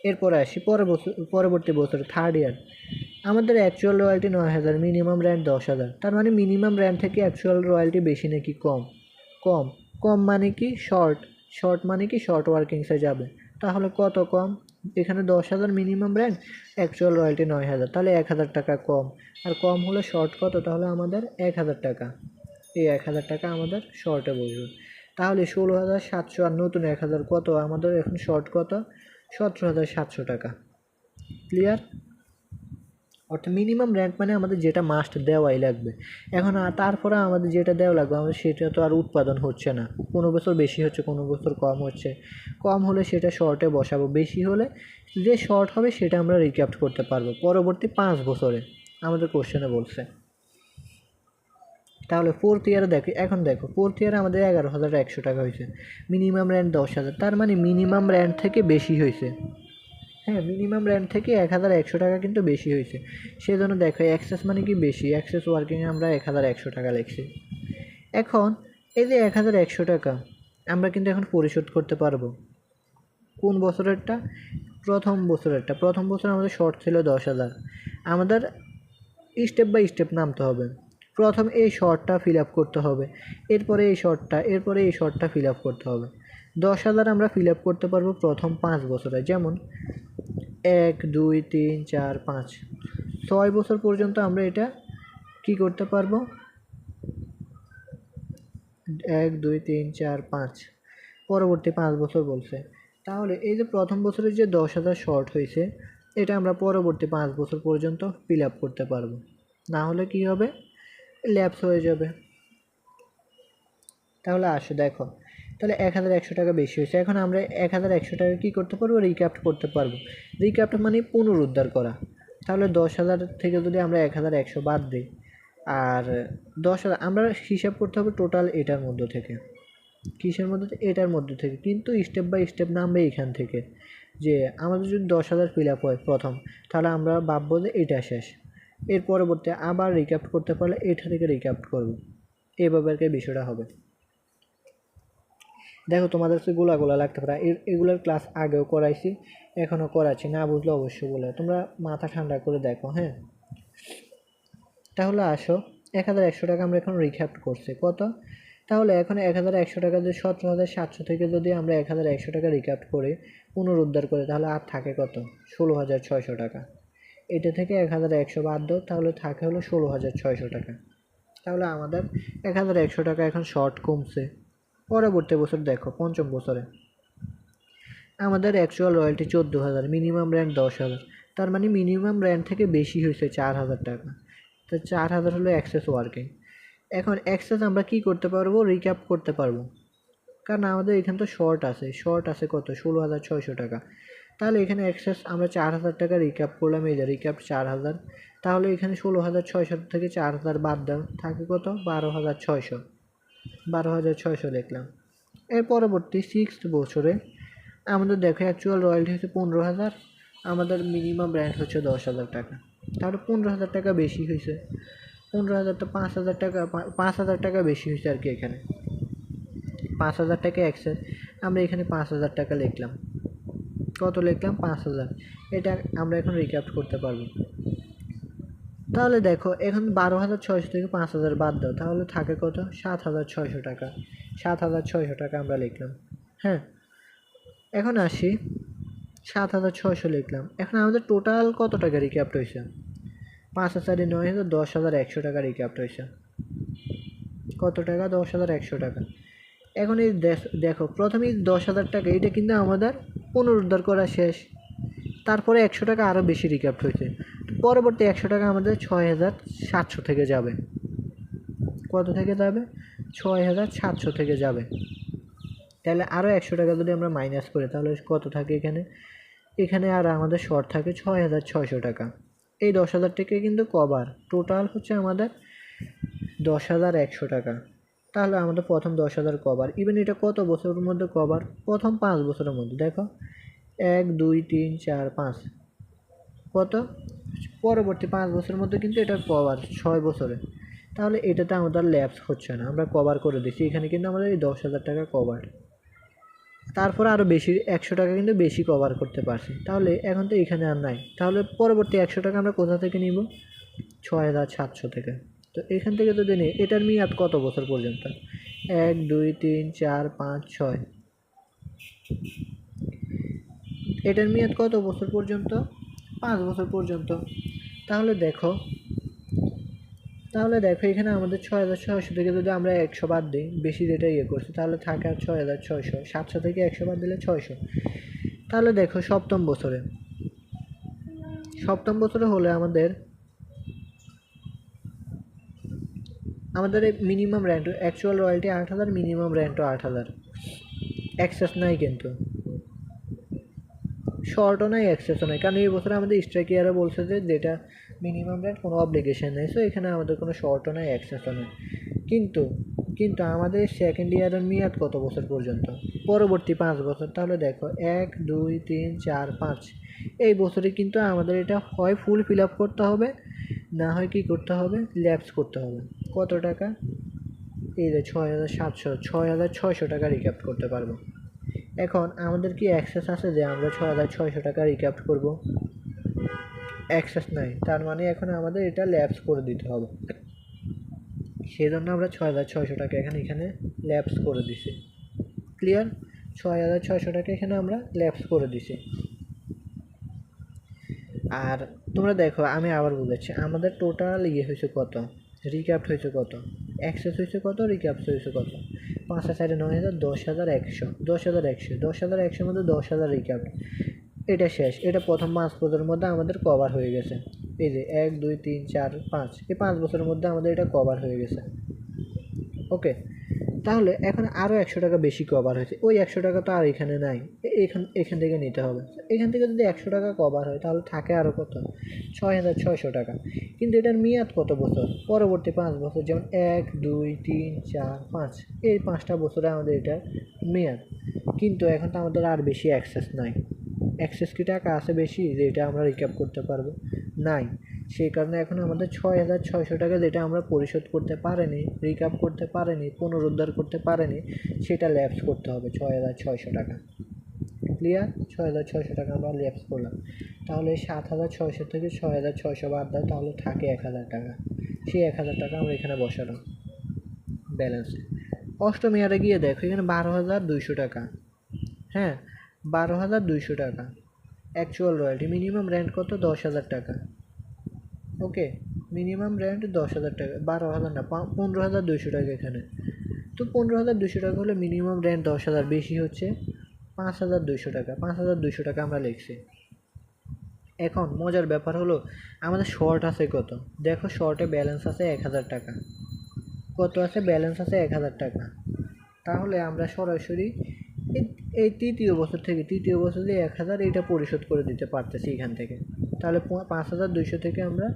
এরপরে আসি পরবর্তী বছর থার্ড ইয়ার, আমাদের অ্যাকচুয়াল রয়্যালটি 9,000, মিনিমাম রেন্ট 10,000। তার মানে মিনিমাম রেন্ট থেকে অ্যাকচুয়াল রয়্যালটি বেশি নাকি কম, কম। কম মানে কি, শর্ট, শর্ট মানে কি শর্ট ওয়ার্কিংসে যাবে। তাহলে কত কম, এখানে 10,000 মিনিমাম রেন্ট, অ্যাকচুয়াল রয়্যালটি 9,000, তাহলে 1,000 টাকা কম। আর কম হলে শর্ট কত, তাহলে আমাদের 1,000 টাকা। এই 1,000 টাকা আমাদের শর্টে বসবে। তাহলে 16,700 আর নতুন 1,000 কত, আমাদের এখন শর্ট কত, 17,700 টাকা। ক্লিয়ার? অর্থাৎ মিনিমাম রেন্ট মানে আমাদের যেটা মাস্ট দেওয়াই লাগবে। এখন তারপরে আমাদের যেটা দেওয়া লাগবে আমাদের সেটা তো আর উৎপাদন হচ্ছে না, কোনো বছর বেশি হচ্ছে কোনো বছর কম হচ্ছে। কম হলে সেটা শর্টে বসাবো, বেশি হলে যে শর্ট হবে সেটা আমরা রিক্যাপ্ট করতে পারবো পরবর্তী 5 বছরে, আমাদের কোশ্চেনে বলছে। তাহলে ফোর্থ ইয়ারে দেখো, এখন দেখো ফোর্থ ইয়ারে আমাদের 11,100 টাকা হয়েছে, মিনিমাম রেন্ট 10,000, তার মানে মিনিমাম রেন্ট থেকে বেশি হয়েছে। হ্যাঁ, মিনিমাম রেন্ট থেকে 1,100 টাকা কিন্তু বেশি হয়েছে। সেজন্য দেখো এক্সেস মানে কি বেশি, এক্সেস ওয়ার্কিংয়ে আমরা 1,100 টাকা লিখছি। এখন এই যে 1,100 টাকা আমরা কিন্তু এখন পরিশোধ করতে পারবো। কোন বছরেরটা? প্রথম বছরেরটা। প্রথম বছর আমাদের শর্ট ছিল 10,000, আমাদের স্টেপ বাই স্টেপ নামতে হবে। প্রথম এই শর্টটা ফিল আপ করতে হবে, এরপরে এই শর্টটা, এরপরে এই শর্টটা ফিল আপ করতে হবে। 10,000 আমরা ফিল আপ করতে পারবো প্রথম 5 বছরে, যেমন 1 2 3 4 5 6 বছর পর্যন্ত আমরা এটা কি করতে পারবো, 1 2 3 4 5, পরবর্তী 5 বছর বলছে। তাহলে এই যে প্রথম বছরে যে 10,000 শর্ট হয়েছে, এটা আমরা পরবর্তী 5 বছর পর্যন্ত ফিল আপ করতে পারবো, না হলে কি হবে, ল্যাপস হয়ে যাবে। তাহলে আসো দেখো, তাহলে 1,100 টাকা বেশি হয়েছে। এখন আমরা 1,100 টাকা কী করতে পারবো, রিক্যাপ্ট করতে পারবো। রিক্যাপ্ট মানে পুনরুদ্ধার করা। তাহলে 10,000 থেকে যদি আমরা 1,100 বাদ দিই, আর 10,000 আমরা হিসাব করতে হবে টোটাল এটার মধ্যে থেকে। কিসের মধ্যে? এটার মধ্যে থেকে, কিন্তু স্টেপ বাই স্টেপ নামবে এইখান থেকে। যে আমাদের যদি 10,000 ফিল আপ হয় প্রথম, তাহলে আমরা ভাববো যে এটা শেষ, এর পরবর্তী আবার রিক্যাপ্ট করতে পারলে এটা থেকে রিক্যাপ্ট করবো, এইভাবে আর কি বিষয়টা হবে। দেখো তোমাদের কাছে গোলা লাগতে পারে, এগুলোর ক্লাস আগেও করাইছি, এখনও করাচ্ছি, না বুঝলে অবশ্যই বলে, তোমরা মাথা ঠান্ডা করে দেখো। হ্যাঁ, তাহলে আসো 1,100 টাকা আমরা এখন রিক্যাপ্ট করছি কত, তাহলে এখন 1,100 টাকা যদি 17,700 থেকে যদি আমরা 1,100 টাকা রিক্যাপ্ট করে পুনরুদ্ধার করে, তাহলে আর থাকে কত, 16,600 টাকা। এটা থেকে 1,100 বাদ দাও, তাহলে থাকে হলো 16,600 টাকা। তাহলে আমাদের 1,100 টাকা এখন শর্ট কমছে। পরবর্তী বছর দেখো, পঞ্চম বছরে আমাদের অ্যাকচুয়াল রয়্যালটি 14,000, মিনিমাম রেন্ট 10,000, তার মানে মিনিমাম রেন্ট থেকে বেশি হয়েছে 4,000 টাকা। তো 4,000 হলো এক্সেস ওয়ার্কিং। এখন এক্সেস আমরা কি করতে পারবো, রিক্যাপ করতে পারবো, কারণ আমাদের এখানে তো শর্ট আছে কত, 16,600 টাকা। তাহলে এখানে এক্সেস আমরা 4,000 টাকা রিক্যাপ করলাম, এই যে রিক্যাপ 4,000, তাহলে এখানে 16,600 থেকে 4,000 বাদ দাও, থাকে কত, 12,600, 12,600 লিখলাম। এর পরবর্তী 6th বছরে আমাদের দেখো অ্যাকচুয়াল রয়্যালটি হচ্ছে 15,000, আমাদের মিনিমাম রেন্ট হচ্ছে 10,000 টাকা, তাহলে 15,000 টাকা বেশি হয়েছে। 15,000 তো 5,000 টাকা, 5,000 টাকা বেশি হয়েছে আর কি। এখানে 5,000 টাকা এক্সেস, আমরা এখানে 5,000 টাকা লিখলাম। কত লিখলাম, 5,000। এটা আমরা এখন রিক্যাপ্ট করতে পারবো। তাহলে দেখো এখন 12,600 থেকে 5,000 বাদ দাও, তাহলে থাকে কত, 7,600 টাকা। 7,600 টাকা আমরা লিখলাম। হ্যাঁ, এখন আসি, 7,600 লিখলাম। এখন আমাদের টোটাল কত টাকা রিক্যাপ্ট হয়েছে, 5,900, 10,100 টাকা রিক্যাপ্ট হয়েছে। কত টাকা, 10,100 টাকা। এখন এই দেখো প্রথমেই 10,000 টাকা, এটা কিন্তু আমাদের পুনরুদ্ধার করা শেষ। তারপরে 100 টাকা আরও বেশি রিক্যাপ্ট হয়েছে, পরবর্তী 100 টাকা আমাদের 6,700 থেকে যাবে। কত থেকে যাবে, 6,700 থেকে যাবে। তাহলে আরও 100 টাকা যদি আমরা মাইনাস করি, তাহলে কত থাকে এখানে আর আমাদের শর্ট থাকে 6,600 টাকা। এই 10,000 টাকা কিন্তু কভার, টোটাল হচ্ছে আমাদের 10,100 টাকা। তাহলে আমাদের প্রথম 10,000 কভার। ইভেন এটা কত বছরের মধ্যে কভার, প্রথম 5 বছরের মধ্যে। দেখো 1 2 3 4 5, কত, পরবর্তী 5 বছরের মধ্যে কিন্তু এটা কভার 6 বছরে। তাহলে এটাতে আমাদের ল্যাপস হচ্ছে না, আমরা কভার করে দিচ্ছি। এখানে কিন্তু আমাদের এই 10,000 টাকা কভার, তারপরে আরও বেশি 100 টাকা কিন্তু বেশি কভার করতে পারছি। তাহলে এখন তো এখানে আর নাই, তাহলে পরবর্তী 100 টাকা আমরা কোথা থেকে নিব, 6,700 থেকে। তো এখান থেকে যদি নিই, এটার মেয়াদ কত বছর পর্যন্ত, 1 2 3 4 5 6, এটার মেয়াদ কত বছর পর্যন্ত, 5 বছর পর্যন্ত। তাহলে দেখো এখানে আমাদের 6,600 থেকে যদি আমরা 100 বাদ দিই, বেশি যেটা করছি, তাহলে থাকে আর 6,600, 700 থেকে 100 বাদ দিলে 600। তাহলে দেখো সপ্তম বছরে হলে আমাদের minimum rent, actual royalty 8,000, minimum রেন্টও 8,000, অ্যাক্সেস নাই কিন্তু, শর্টও নাই, অ্যাক্সেসও নাই, কারণ এই বছরে আমাদের স্ট্রাইক ইয়ারে বলছে যে যেটা মিনিমাম রেন্ট কোনো অব্লিগেশন নেই। সো এখানে আমাদের কোনো শর্টও নাই, অ্যাক্সেসও নাই। কিন্তু কিন্তু আমাদের সেকেন্ড ইয়ারের মেয়াদ কত বছর পর্যন্ত? পরবর্তী 5 বছর। তাহলে দেখো 1 2 3 4 5 এই বছরে কিন্তু আমাদের এটা হয় ফুল ফিল আপ করতে হবে, না হয় কি করতে হবে, ল্যাপস করতে হবে। কত টাকা? এই যে 6,600 টাকা রিক্যাপ্ট করতে পারবো। এখন আমাদের কি অ্যাক্সেস আছে যে আমরা 6,600 টাকা রিক্যাপ্ট করব? অ্যাক্সেস নাই, তার মানে এখন আমাদের এটা ল্যাপস করে দিতে হবে। সেই জন্য আমরা 6,600 টাকা এখানে ল্যাপস করে দিছি। ক্লিয়ার? 6,600 টাকা এখানে আমরা ল্যাপস করে দিছি। আর তোমরা দেখো, আমি আবার বলেছি, আমাদের টোটাল হয়েছে কত, রিক্যাপ্ট হয়েছে কত, অ্যাক্সেস হয়েছে কত, রিক্যাপ্ট হয়েছে কত? 5 আর 4 9,000, 10,100, 10,100, 10,100 মধ্যে 10,000 রিক্যাপ্ট। এটা শেষ। এটা প্রথম 5 বছরের মধ্যে আমাদের কভার হয়ে গেছে। এই যে 1 2 3 4 5, এই 5 বছরের মধ্যে আমাদের এটা কভার হয়ে গেছে। ওকে, তাহলে এখন আরও 100 টাকা বেশি কভার হয়েছে। ওই 100 টাকা তো আর এখানে নাই, এখান থেকে নিতে হবে। এখান থেকে যদি 100 টাকা কভার হয় তাহলে থাকে আরও কত? 6,600 টাকা। কিন্তু এটার মেয়াদ কত বছর? পরবর্তী 5 বছর, যেমন 1 2 3 4 5, এই 5টা বছরে আমাদের এটার মেয়াদ। কিন্তু এখন তো আমাদের আর বেশি অ্যাক্সেস নাই। অ্যাক্সেস কি টাকা আছে বেশি যে এটা আমরা রিক্যাপ করতে পারবো? নাই। সেই কারণে এখন আমাদের 6,600 টাকা যেটা আমরা পরিশোধ করতে পারিনি, রিক্যাপ করতে পারিনি, পুনরুদ্ধার করতে পারিনি, সেটা ল্যাপস করতে হবে 6,600 টাকা। ক্লিয়ার? 6,600 টাকা আমরা ল্যাপস করলাম। তাহলে 7,600 থেকে 6,600 বাদ দাও, তাহলে থাকে 1,000 টাকা। সেই 1,000 টাকা আমরা এখানে বসালাম ব্যালেন্সে। অষ্টম ইয়ারে গিয়ে দেখো এখানে 12,200 টাকা। হ্যাঁ, 12,200 টাকা অ্যাকচুয়াল রয়্যালটি। মিনিমাম রেন্ট কত? 10,000 টাকা। ওকে, মিনিমাম রেন্ট 10,000 টাকা, 12,000 না, 15,200 টাকা এখানে। তো 15,200 টাকা হলে মিনিমাম রেন্ট 10,000, বেশি হচ্ছে 5,200 টাকা। 5,200 টাকা আমরা লিখছি। এখন মজার ব্যাপার হলো আমাদের শর্ট আছে কত? দেখো, শর্টে ব্যালেন্স আছে 1,000 টাকা। কত আছে? ব্যালেন্স আছে 1,000 টাকা। তাহলে আমরা সরাসরি এই তৃতীয় বছর দিয়ে 1,000 এটা পরিশোধ করে দিতে পারতেছি এখান থেকে। তাহলে 5,200 থেকে আমরা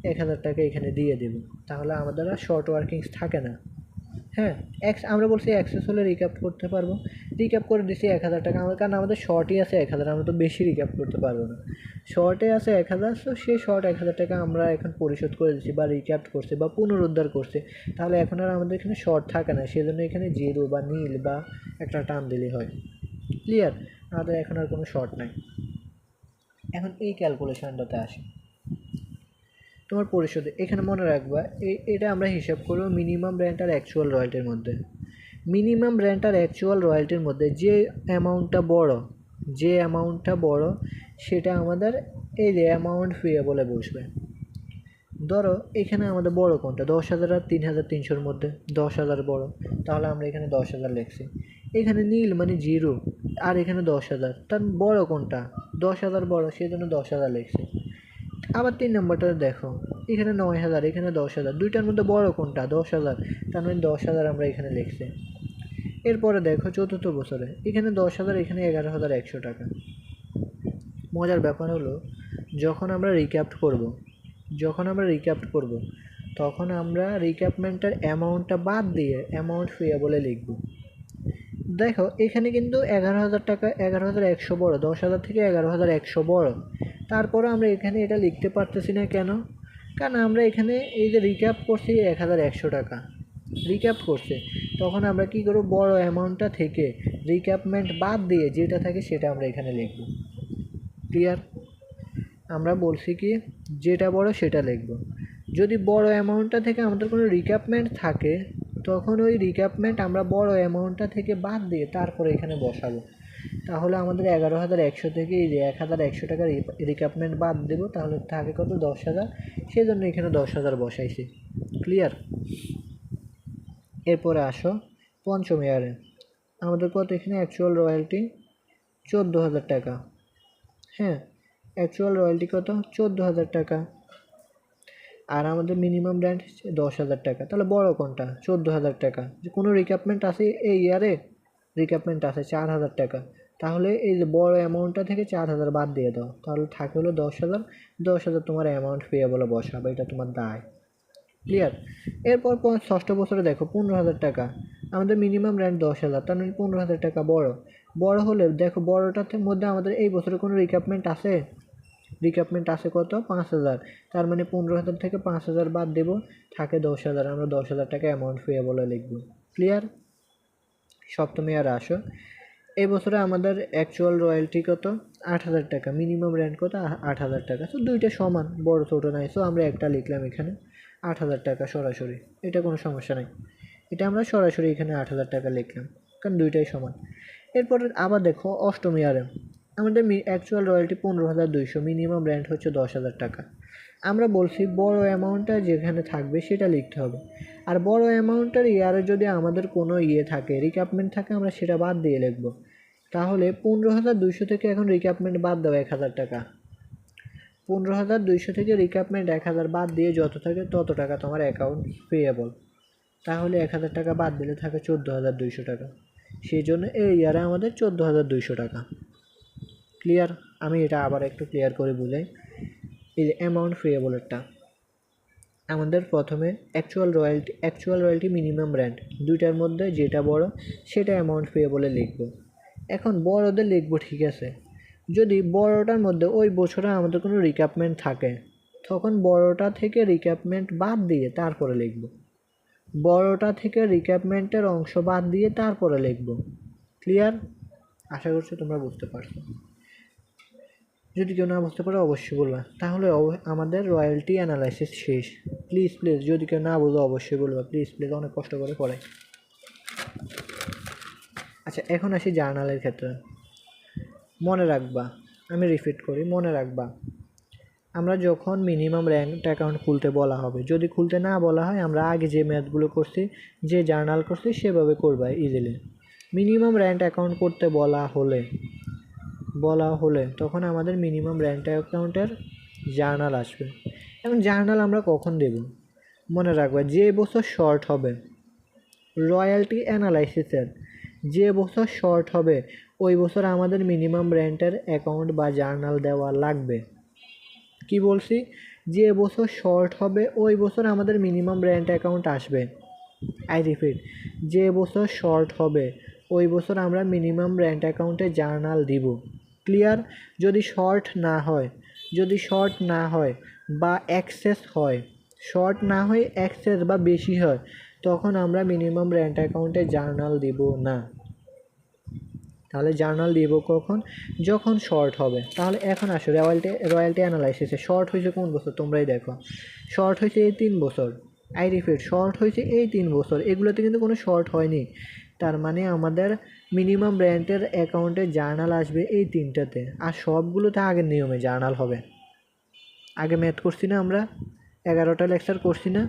1,000 টাকা এখানে দিয়ে দেব। তাহলে আমাদের আর শর্ট ওয়ার্কিংস থাকে না। হ্যাঁ, আমরা বলছি অ্যাক্সেস হলে রিক্যাপ করতে পারবো, রিক্যাপ করে দিচ্ছি 1,000 টাকা। কারণ আমাদের শর্টই আছে 1,000, আমরা তো বেশি রিক্যাপ করতে পারবো না। শর্টে আছে 1,000, তো সেই শর্ট 1,000 টাকা আমরা এখন পরিশোধ করে দিচ্ছি, বা রিক্যাপ করছি, বা পুনরুদ্ধার করছি। তাহলে এখন আর আমাদের এখানে শর্ট থাকে না, সেই জন্য এখানে জিরো বা নীল বা একটা টান দিলেই হয়। ক্লিয়ার? আমাদের এখন আর কোনো শর্ট নাই। এখন এই ক্যালকুলেশনটাতে আসি, তোমার পরিশোধে এখানে মনে রাখবা এটা আমরা হিসাব করবো মিনিমাম রেন্ট আর অ্যাকচুয়াল রয়্যালটির মধ্যে। মিনিমাম রেন্ট আর অ্যাকচুয়াল রয়্যালটির মধ্যে যে অ্যামাউন্টটা বড় সেটা আমাদের এই যে অ্যামাউন্ট পেয়েবলে বসবে। ধরো এখানে আমাদের বড় কোনটা? 10,000 আর 3,300-র মধ্যে 10,000 বড়, তাহলে আমরা এখানে 10,000 লিখছি। এখানে নীল মানে জিরো, আর এখানে 10,000, তার বড় কোনটা? 10,000 বড়, সেই জন্য 10,000 লিখছি। আবার 3 নম্বরটা দেখো, এখানে 9,000, এখানে 10,000, দুইটার মধ্যে বড় কোনটা? 10,000, তার মানে 10,000 আমরা এখানে লিখছি। এরপরে দেখো চতুর্থ বছরে এখানে 10,000, এখানে 11,100 টাকা। মজার ব্যাপার হলো যখন আমরা রিক্যাপ্ট করব তখন আমরা রিক্যাপমেন্টের অ্যামাউন্টটা বাদ দিয়ে অ্যামাউন্ট পেয়েবলে লিখব। দেখো এখানে কিন্তু 11,000 টাকা, 11,100 বড়, 10,000 থেকে 11,100 বড়। তারপরে আমরা এখানে এটা লিখতে পারতেছি না কেন? কারণ আমরা এখানে এই যে রিক্যাপ করছি 1,100 টাকা রিক্যাপ করছে, তখন আমরা কি করব? বড় অ্যামাউন্টটা থেকে রিক্যাপমেন্ট বাদ দিয়ে যেটা থাকে সেটা আমরা এখানে লিখব। ক্লিয়ার? আমরা বলছি কি যেটা বড় সেটা লিখব। যদি বড় অ্যামাউন্টটা থেকে আমাদের কোনো রিক্যাপমেন্ট থাকে, তখন ওই রিক্যাপমেন্ট আমরা বড় অ্যামাউন্টটা থেকে বাদ দিয়ে তারপরে এখানে বসাবো। তাহলে আমাদের 11,100 থেকে এই যে 1,100 টাকা রিক্যাপমেন্ট বাদ দেবো, তাহলে থাকে কত? 10,000। সেই জন্য এখানে 10,000 বসাইছি। ক্লিয়ার? এরপরে আসো পঞ্চম ইয়ারে আমাদের কত? এখানে অ্যাকচুয়াল রয়্যালটি 14,000 টাকা। হ্যাঁ, অ্যাকচুয়াল রয়্যালটি কত? 14,000 টাকা। আর আমাদের মিনিমাম রেন্ট 10,000 টাকা। তাহলে বড় কোনটা? 14,000 টাকা। যে কোনো রিক্যাপমেন্ট আছে এই ইয়ারে? রিক্যাপমেন্ট আছে 4,000 টাকা। তাহলে এই যে বড় অ্যামাউন্টটা থেকে 4,000 বাদ দিয়ে দাও, তাহলে থাকে হলো 10,000। 10,000 তোমার অ্যামাউন্ট পেয়েবলে বসাবে, এটা তোমার দায়। ক্লিয়ার। এরপর ষষ্ঠ বছরে দেখো 15,000 টাকা, আমাদের মিনিমাম রেন্ট 10,000, তার মানে 15,000 টাকা বড় হলে দেখো বড়টার মধ্যে আমাদের এই বছরে কোনো রিক্যাপমেন্ট আছে? রিক্যাপমেন্ট আছে কত? 5,000। তার মানে 15,000 থেকে 5,000 বাদ দেব, থাকে 10,000। আমরা 10,000 টাকা অ্যামাউন্ট ফি বলে লিখব। ক্লিয়ার। সপ্তম ইয়ারে আসো। এই বছরে আমাদের অ্যাকচুয়াল রয়্যালটি কত? 8,000 টাকা। মিনিমাম রেন্ট কত? 8,000 টাকা। তো দুইটা সমান, বড় ছোটো নাই, সো আমরা একটা লিখলাম এখানে 8,000 টাকা সরাসরি, এটা কোনো সমস্যা নাই। এটা আমরা সরাসরি এখানে 8,000 টাকা লিখলাম, কারণ দুইটাই সমান। এরপর আবার দেখো অষ্টম ইয়ারে আমাদের অ্যাকচুয়াল রয়্যালটি 15,200, মিনিমাম রেন্ট হচ্ছে 10,000 টাকা। আমরা বলছি বড় অ্যামাউন্টটা যেখানে থাকবে সেটা লিখতে হবে, আর বড় অ্যামাউন্টের ইয়ারে যদি আমাদের কোনো থাকে, রিক্যাপমেন্ট থাকে, আমরা সেটা বাদ দিয়ে লিখব। তাহলে 15,200 থেকে এখন রিক্যাপমেন্ট বাদ দাও 1,000 টাকা। 15,200 থেকে রিক্যাপমেন্ট 1,000 বাদ দিয়ে যত থাকে তত টাকা তোমার অ্যাকাউন্ট পেয়েবল। তাহলে 1,000 টাকা বাদ দিলে থাকে 14,200 টাকা। সেই জন্য এই ইয়ারে আমাদের 14,200 টাকা। ক্লিয়ার। আমি এটা আবার একটু ক্লিয়ার করে বুঝাই। এই অ্যামাউন্ট পেয়েবলেরটা আমাদের প্রথমে অ্যাকচুয়াল রয়্যালটি মিনিমাম রেন্ট দুইটার মধ্যে যেটা বড় সেটা অ্যামাউন্ট পেয়েবলে লিখব। এখন বড়দের লিখব, ঠিক আছে। যদি বড়টার মধ্যে ওই বছরে আমাদের কোনো রিক্যাপমেন্ট থাকে, তখন বড়টা থেকে রিক্যাপমেন্ট বাদ দিয়ে তারপরে লিখব। বড়টা থেকে রিক্যাপমেন্টের অংশ বাদ দিয়ে তারপরে লিখব। ক্লিয়ার। আশা করছি তোমরা বুঝতে পারছো। যদি কেউ না বুঝতে পারো অবশ্যই বলবা। তাহলে আমাদের রয়্যালটি অ্যানালাইসিস শেষ। প্লিজ যদি কেউ না বুঝো অবশ্যই বলবা, প্লিজ অনেক কষ্ট করে পড়াই। আচ্ছা, এখন আসি জার্নালের ক্ষেত্রে। মনে রাখবা, আমি রিপিট করি, মনে রাখবা, আমরা যখন মিনিমাম র্যাঙ্ক অ্যাকাউন্ট খুলতে বলা হবে, যদি খুলতে না বলা হয়, আমরা আগে যে ম্যাথগুলো করছি, যে জার্নাল করছি সেভাবে করবা ইজিলি। মিনিমাম র্যাঙ্ক অ্যাকাউন্ট করতে বলা হলে তখন আমাদের মিনিমাম র্যান্ট অ্যাকাউন্টের জার্নাল আসবে। এখন জার্নাল আমরা কখন দেব? মনে রাখবা, যে বছর শর্ট হবে রয়্যালটি অ্যানালাইসিসের, যে বছর শর্ট হবে ওই বছর আমাদের মিনিমাম রেন্টের অ্যাকাউন্ট বা জার্নাল দেওয়া লাগবে। কি বলছি? যে বছর শর্ট হবে ওই বছর আমাদের মিনিমাম রেন্ট অ্যাকাউন্ট আসবে। আই রিপিট, যে বছর শর্ট হবে ওই বছর আমরা মিনিমাম রেন্ট অ্যাকাউন্টে জার্নাল দিব। ক্লিয়ার। যদি শর্ট না হয় বা এক্সেস হয়, শর্ট না হয়ে এক্সেস বা বেশি হয়, তখন আমরা মিনিমাম রেন্ট অ্যাকাউন্টে জার্নাল দিব না। তাহলে জার্নাল দিব কখন? যখন শর্ট হবে। তাহলে এখন আসো রয়্যালটি অ্যানালাইসিসে শর্ট হয়েছে কোন বছর? তোমরাই দেখো, শর্ট হয়েছে এই 3 বছর। আই রিপিট, শর্ট হয়েছে এই 3 বছর। এগুলোতে কিন্তু কোনো শর্ট হয়নি। তার মানে আমাদের মিনিমাম রেন্টের অ্যাকাউন্টে জার্নাল আসবে এই 3টাতে, আর সবগুলোতে আগের নিয়মে জার্নাল হবে। আগে ম্যাথ করছি না আমরা, 11টা লেকচার করছি না,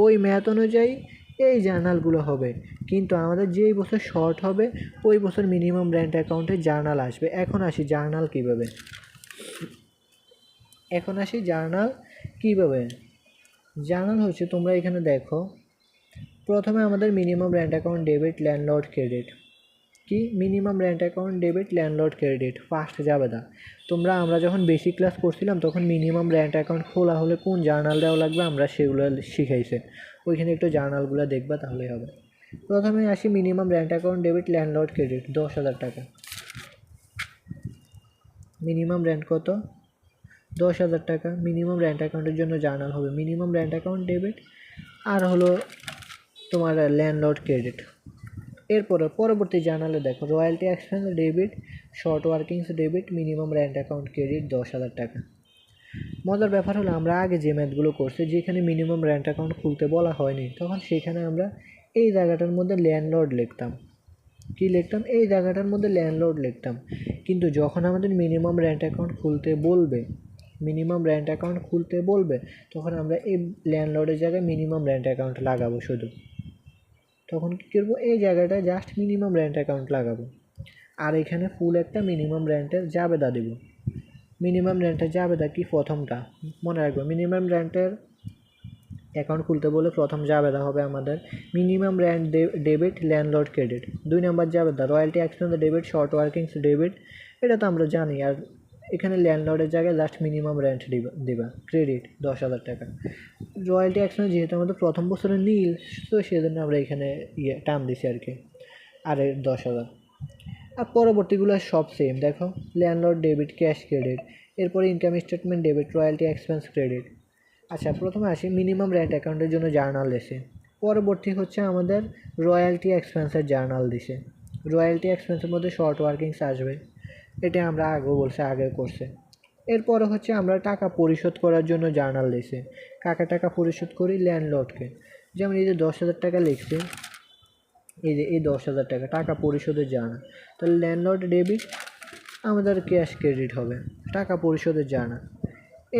ওই ম্যাথ অনুযায়ী এই জার্নালগুলো হবে। কিন্তু আমাদের যেই বছর শর্ট হবে ওই বছর মিনিমাম রেন্ট অ্যাকাউন্টে জার্নাল আসবে। এখন আসি জার্নাল কীভাবে। জার্নাল হচ্ছে, তোমরা এখানে দেখো, প্রথমে আমাদের minimum rent account debit, landlord credit. কি? Minimum rent account debit, landlord credit first জাবেদা। আমরা যখন বেসিক ক্লাস করছিলাম তখন মিনিমাম রেন্ট অ্যাকাউন্ট খোলা হলে কোন জার্নাল দেওয়া লাগবে আমরা সেগুলো শিখাইছে, ওইখানে একটু জার্নালগুলো দেখবা তাহলেই হবে। প্রথমে আসি minimum rent account debit, landlord credit 10,000 টাকা। মিনিমাম রেন্ট কত? 10,000 টাকা। মিনিমাম রেন্ট অ্যাকাউন্টের জন্য জার্নাল হবে মিনিমাম রেন্ট অ্যাকাউন্ট ডেবিট আর হলো তোমার ল্যান্ডলর্ড ক্রেডিট। এরপরে পরবর্তী জার্নালে দেখো, royalty expense debit, short workings debit, minimum rent account credit 10,000 টাকা। মজার ব্যাপার হলো আমরা আগে যে ম্যাথগুলো করছি, যেখানে মিনিমাম রেন্ট অ্যাকাউন্ট খুলতে বলা হয়নি, তখন সেখানে আমরা এই জায়গাটার মধ্যে ল্যান্ডলর্ড লিখতাম। কি লিখতাম? এই জায়গাটার মধ্যে ল্যান্ডলর্ড লিখতাম। কিন্তু যখন আমাদের মিনিমাম রেন্ট অ্যাকাউন্ট খুলতে বলবে তখন আমরা এই ল্যান্ডলর্ডের জায়গায় মিনিমাম রেন্ট অ্যাকাউন্ট লাগাবো শুধু। তখন কী করবো? এই জায়গাটায় জাস্ট মিনিমাম রেন্ট অ্যাকাউন্ট লাগাবো, আর এখানে ফুল একটা মিনিমাম রেন্টের জাবেদা দেব। মিনিমাম রেন্টের জাবেদা কি? প্রথমটা মনে রাখবো, মিনিমাম রেন্টের অ্যাকাউন্ট খুলতে বলে প্রথম জাবেদা হবে আমাদের minimum rent debit, landlord credit. 2 নম্বর জাবেদা royalty expense debit, short workings debit. এটা তো আমরা জানি, আর এখানে ল্যান্ডলর্ডের জায়গায় জাস্ট মিনিমাম রেন্ট দিবা ক্রেডিট 10,000 টাকা। রয়্যালটি এক্সপেন্স যেহেতু আমাদের প্রথম বছরে নীল, তো সেজন্য আমরা এখানে টার্ম দিছি আর কি, আর 10,000। আর পরবর্তীগুলো সব সেম। দেখো ল্যান্ডলর্ড ডেবিট ক্যাশ ক্রেডিট, এরপরে income statement debit royalty expense credit. আচ্ছা প্রথমে আসি মিনিমাম রেন্ট অ্যাকাউন্টের জন্য জার্নাল দিছে। পরবর্তী হচ্ছে আমাদের রয়্যালটি এক্সপেন্সের জার্নাল দিছে। রয়্যালটি এক্সপেন্সের মধ্যে শর্ট ওয়ার্কিংস আসবে, এটা আমরা আগেও বলছি আগের কোর্সে। এরপরে হচ্ছে আমরা টাকা পরিশোধ করার জন্য জার্নাল দিছে, কাকে টাকা পরিশোধ করি, ল্যান্ডলর্ডকে। যেমন এই যে 10,000 টাকা লিখছি, এই যে এই 10,000 টাকা টাকা পরিশোধের জার্নাল, তাহলে ল্যান্ডলর্ড ডেবিট, আমাদের ক্যাশ ক্রেডিট হবে, টাকা পরিশোধের জার্নাল।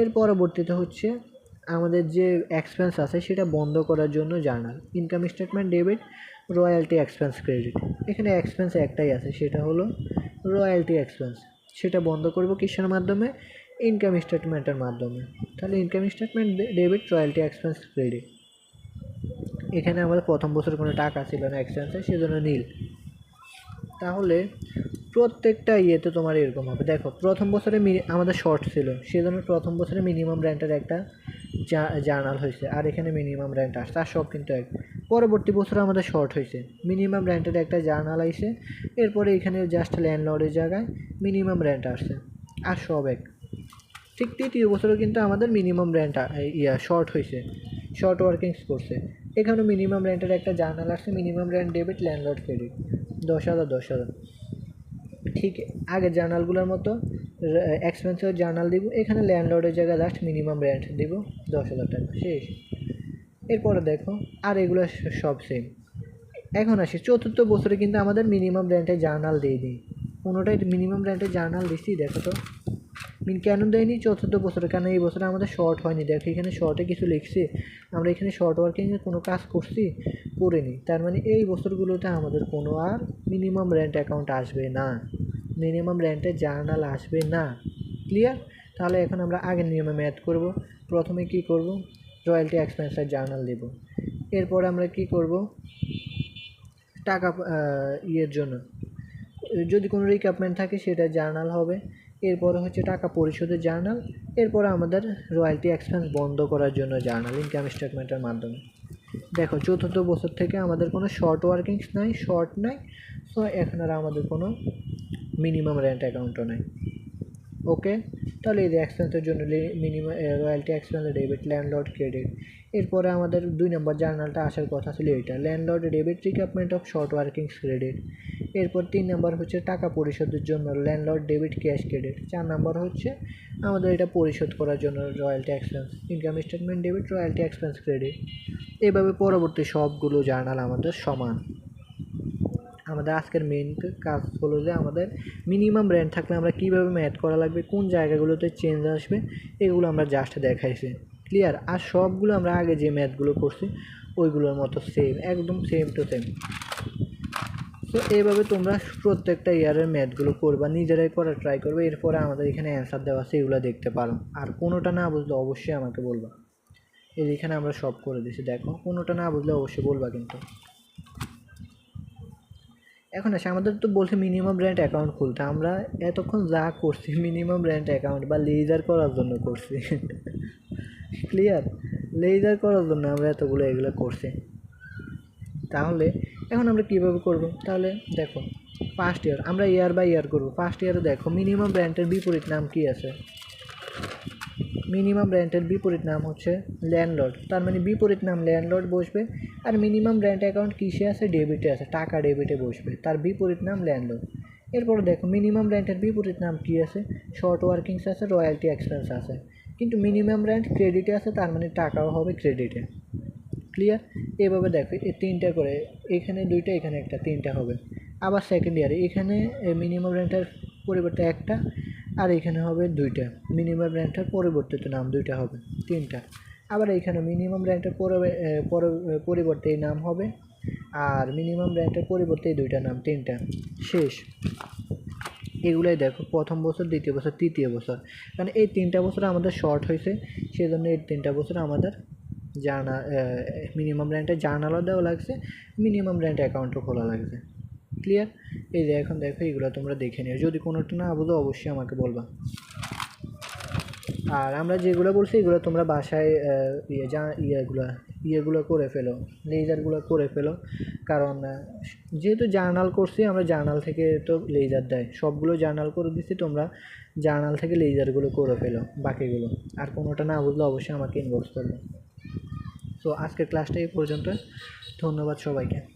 এর পরবর্তীতে হচ্ছে আমাদের যে এক্সপেন্স আছে সেটা বন্ধ করার জন্য journal, income statement debit royalty expense credit. এখানে এক্সপেন্স একটাই আছে, সেটা হলো রয়্যালটি এক্সপেন্স। সেটা বন্ধ করব কিসের মাধ্যমে, ইনকাম স্টেটমেন্টের মাধ্যমে। তাহলে income statement debit royalty expense credit. এখানে আমাদের প্রথম বছর কোনো টাকা ছিল না এক্সপেন্সে, সেজন্য নীল। তাহলে প্রত্যেকটা ইয়েতে তোমার এরকম হবে। দেখো প্রথম বছরে আমাদের শর্ট ছিল, সেজন্য প্রথম বছরে মিনিমাম রেন্টের একটা জার্নাল হয়েছে, আর এখানে মিনিমাম রেন্ট আসছে, আর সব কিন্তু এক। পরবর্তী বছরে আমাদের শর্ট হয়েছে, মিনিমাম রেন্টের একটা জার্নাল আইছে, এরপরে এখানে জাস্ট ল্যান্ডলর্ডের জায়গায় মিনিমাম রেন্ট আসছে, আর সব এক। ঠিক তৃতীয় বছরে কিন্তু আমাদের মিনিমাম রেন্ট শর্ট হয়েছে, শর্ট ওয়ার্কিংস করছে। এখানে মিনিমাম রেন্টের একটা জার্নাল আসছে, minimum rent debit landlord credit 10,000 10,000। ঠিক আগের জার্নালগুলোর মতো এক্সপেন্সের জার্নাল দিব, এখানে ল্যান্ডলর্ডের জায়গায় জাস্ট মিনিমাম রেন্ট দিব 10,000 টাকা, শেষ। এরপরে দেখো আর এগুলো সব সেম। এখন আসি চতুর্থ বছরে কিন্তু আমাদের মিনিমাম রেন্টের জার্নাল দিয়ে দিই, কোনোটাই মিনিমাম রেন্টের জার্নাল দিচ্ছি। দেখো তো কেন দেয়নি চতুর্থ বছরে, কেন এই বছরে আমাদের শর্ট হয়নি। দেখো এখানে শর্টে কিছু লিখছি, আমরা এখানে শর্ট ওয়ার্কিংয়ে কোনো কাজ করছি করিনি, তার মানে এই বছরগুলোতে আমাদের কোনো আর মিনিমাম রেন্ট অ্যাকাউন্ট আসবে না, মিনিমাম রেন্টের জার্নাল আসবে না। ক্লিয়ার? তাহলে এখন আমরা আগের নিয়মে ম্যাথ করব। প্রথমে কি করব, রয়্যালটি এক্সপেন্সের জার্নাল দেব। এরপর আমরা কি করব, টাকা ইয়ের জন্য যদি কোনো রিক্যাপমেন্ট থাকে সেটা জার্নাল হবে। এরপরে হচ্ছে টাকা পরিশোধের জার্নাল, এরপরে আমাদের রয়্যালটি এক্সপেন্স বন্ধ করার জন্য জার্নাল ইনকাম স্টেটমেন্টের মাধ্যমে। দেখো চতুর্থ বছর থেকে আমাদের কোনো শর্ট ওয়ার্কিংস নাই, শর্ট নাই, সো এখন আর আমাদের কোনো মিনিমাম রেন্ট অ্যাকাউন্টও নাই। ওকে, তাহলে এই এক্সপেন্সের জন্য minimum royalty expense debit landlord credit. এরপরে আমাদের 2 নম্বর জার্নালটা আসার কথা ছিল এইটা, landlord debit recoupment of short workings credit. এরপর 3 নম্বর হচ্ছে টাকা পরিশোধের জন্য ল্যান্ডলর্ড ডেবিট ক্যাশ ক্রেডিট। 4 নম্বর হচ্ছে আমাদের এটা পরিশোধ করার জন্য royalty expense income statement debit royalty expense credit. এভাবে পরবর্তী সবগুলো জার্নাল আমাদের সমান। আমাদের আজকের মেন কাজ হলো যে আমাদের মিনিমাম রেন্ট থাকলে আমরা কীভাবে ম্যাথ করা লাগবে, কোন জায়গাগুলোতে চেঞ্জ আসবে, এগুলো আমরা জাস্ট দেখাইছি। ক্লিয়ার? আর সবগুলো আমরা আগে যে ম্যাথগুলো করছি ওইগুলোর মতো সেম, একদম সেম টু সেম। তো এইভাবে তোমরা প্রত্যেকটা ইয়ারের ম্যাথগুলো করবা, নিজেরাই করা ট্রাই করবে। এরপরে আমাদের এখানে অ্যান্সার দেওয়া আছে, এগুলো দেখতে পারো। আর কোনোটা না বুঝলে অবশ্যই আমাকে বলবা। এখানে আমরা সব করে দিছি, দেখো কোনোটা না বুঝলে অবশ্যই বলবা কিন্তু। এখন আসে আমাদের তো বলছে মিনিমাম রেন্ট অ্যাকাউন্ট খুলতে, আমরা এতক্ষণ যা করছি মিনিমাম রেন্ট অ্যাকাউন্ট বা লেজার করার জন্য করছি। ক্লিয়ার? লেজার করার জন্য আমরা এগুলো করছি। তাহলে এখন আমরা কীভাবে করব? তাহলে দেখো ফার্স্ট ইয়ার আমরা ইয়ার বাই ইয়ার করব। ফার্স্ট ইয়ারে দেখো মিনিমাম রেন্টের বিপরীত নাম কি আছে, মিনিমাম রেন্টের বিপরীত নাম হচ্ছে ল্যান্ডলর্ড, তার মানে বিপরীত নাম ল্যান্ডলর্ড বসবে। আর মিনিমাম রেন্ট অ্যাকাউন্ট কিসে আছে, ডেবিটে আছে, টাকা ডেবিটে বসবে, তার বিপরীত নাম ল্যান্ডলর্ড। এরপর দেখো মিনিমাম রেন্টের বিপরীত নাম কি আছে, শর্ট ওয়ার্কিংস আছে, রয়্যালটি এক্সপেন্স আছে। কিন্তু মিনিমাম রেন্ট ক্রেডিটে আছে, তার মানে টাকাও হবে ক্রেডিটে। ক্লিয়ার? এভাবে দেখো এই 3টা করে, এখানে 2টা এখানে একটা, 3টা হবে। আবার সেকেন্ড ইয়ারে এখানে মিনিমাম রেন্টের পরিবর্তে একটা, আর এখানে হবে 2টা, মিনিমাম রেন্টের পরিবর্তিত নাম 2টা হবে, 3টা। আবার এখানে মিনিমাম রেন্টের পরিবর্তে এই নাম হবে, আর মিনিমাম রেন্টের পরিবর্তে এই 2টা নাম, 3টা। শেষ। এগুলাই দেখো প্রথম বছর, দ্বিতীয় বছর, তৃতীয় বছর। কারণ এই 3টা বছর আমাদের শর্ট হয়েছে, সেজন্য এই 3টা বছর আমাদের মিনিমাম রেন্টের জার্নালও দেওয়া লাগছে, মিনিমাম রেন্ট অ্যাকাউন্টও খোলা লাগছে। ক্লিয়ার? এই যে এখন দেখো এগুলো তোমরা দেখে নিও, যদি কোনোটা না বুঝো অবশ্যই আমাকে বলবা। আর আমরা যেগুলো বলছি এগুলো তোমরা বাসায় ইয়েগুলো করে ফেলো, লেজারগুলো করে ফেলো। কারণ যেহেতু জার্নাল করছি আমরা, জার্নাল থেকে তো লেজার দেয়, সবগুলো জার্নাল করে দিচ্ছি, তোমরা জার্নাল থেকে লেজারগুলো করে ফেলো বাকিগুলো। আর কোনোটা না বুঝলে অবশ্যই আমাকে ইনবক্স করবে। তো আজকের ক্লাসটা এই পর্যন্ত, ধন্যবাদ সবাইকে।